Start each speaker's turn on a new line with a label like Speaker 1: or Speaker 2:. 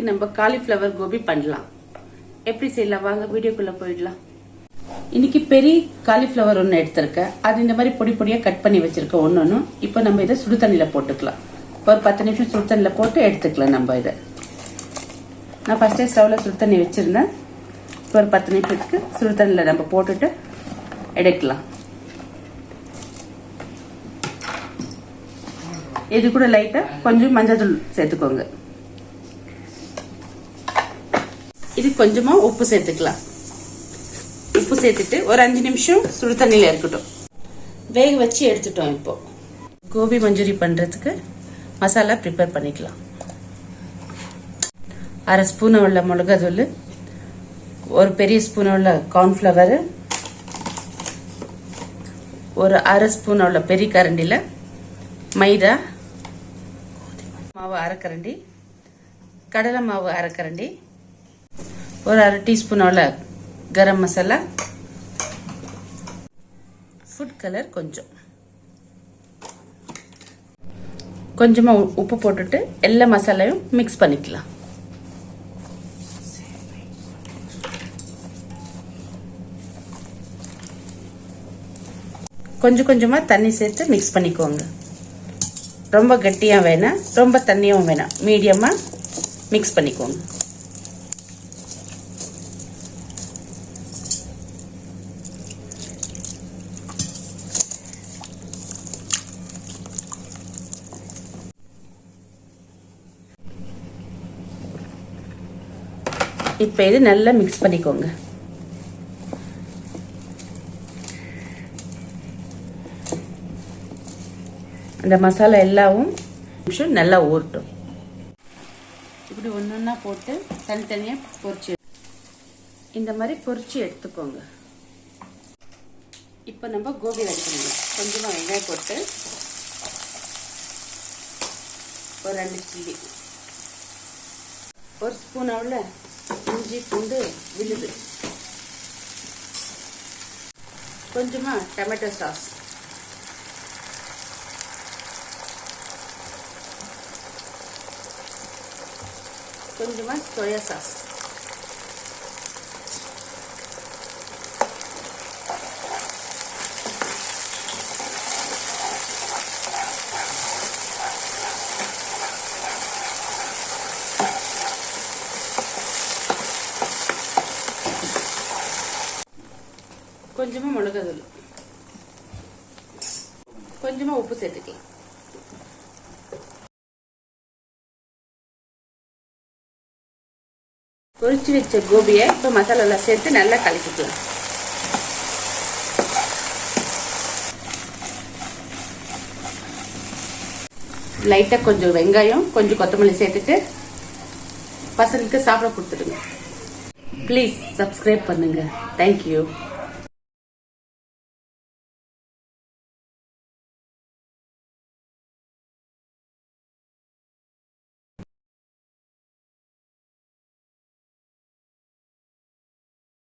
Speaker 1: இன்னைக்கு நம்ம காலிஃப்ளவர் கோபி பண்ணலாம். எப்படி செய்யலாம் வாங்க வீடியோக்குள்ள போயிடலாம். இன்னைக்கு பெரிய காலிஃப்ளவர் ஒன்று எடுத்திருக்கேன். அது இந்த மாதிரி பொடி பொடியா கட் பண்ணி வச்சிருக்கேன் ஒன்னொன்னு. இப்போ நம்ம இதை சுடு தண்ணியில போட்டுக்கலாம். ஒரு 10 நிமிஷம் சுடு தண்ணியில போட்டு எடுத்துக்கலாம். நம்ம இதை நான் ஃபர்ஸ்டே ஸ்டவ்ல சுடு தண்ணி வச்சிருந்தேன். இப்போ ஒரு 10 நிமிஷத்துக்கு சுடு தண்ணியில நம்ம போட்டுட்டு எடுக்கலாம். இது கூட லைட்டா கொஞ்சம் மஞ்சள் தூள் சேர்த்துக்கோங்க. இது கொஞ்சமா உப்பு சேர்த்துக்கலாம். உப்பு சேர்த்துட்டு ஒரு 5 நிமிஷம் சுடு தண்ணியில இருக்கட்டும். வேக வச்சு எடுத்துட்டோம். இப்போ கோபி மஞ்சூரி பண்றதுக்கு மசாலா ப்ரிப்பேர் பண்ணிக்கலாம். 1/2 ஸ்பூன் உள்ள மிளகாத்தூள், ஒரு பெரிய ஸ்பூன் உள்ள கார்ன்ஃப்ளவர், ஒரு 1/2 ஸ்பூன் உள்ள பெரிய கரண்டில மைதா மாவு 1/2 கரண்டி, கடலை மாவு 1/2 கரண்டி, ஒரு 1/2 டீஸ்பூன் உள்ள கரம் மசாலா, ஃபுட் கலர் கொஞ்சமா உப்பு போட்டுட்டு எல்லா மசாலையும் மிக்ஸ் பண்ணிக்கலாம். கொஞ்சம் கொஞ்சமா தண்ணி சேர்த்து மிக்ஸ் பண்ணிக்கோங்க. ரொம்ப கட்டியா வேணாம், ரொம்ப தண்ணியும் வேணாம், மீடியமா மிக்ஸ் பண்ணிக்கோங்க. இப்போ இது நல்லா மிக்ஸ் பண்ணிக்கோங்க. அந்த மசாலா எல்லாவும் நிமிஷம் நல்லா ஊறட்டும். இப்படி ஒன்னொன்னா போட்டு தனித்தனியா பொரிச்சு இந்த மாதிரி பொரிச்சு எடுத்துக்கோங்க. இப்போ நம்ம கோபி வைக்கணும். கொஞ்சமா வெங்காயம் போட்டு ஒரு 2 சில்லி, ஒரு ஸ்பூன் அளவுல இஞ்சி பூண்டு விழுது, கொஞ்சமா டொமேட்டோ சாஸ், கொஞ்சமா சோயா சாஸ், கொஞ்சமா மிளகாத்தூள், கொஞ்சமா உப்பு சேர்த்துக்கலாம். பொரிச்சு வச்ச கோபியை இப்போ மசாலா சேர்த்து நல்லா கலக்கிக்கலாம். லைட்டா கொஞ்சம் வெங்காயம் கொஞ்சம் கொத்தமல்லி சேர்த்துட்டு பசங்களுக்கு சாப்பிட கொடுத்துடுங்க. ப்ளீஸ் சப்ஸ்கிரைப் பண்ணுங்க. தேங்க்யூ.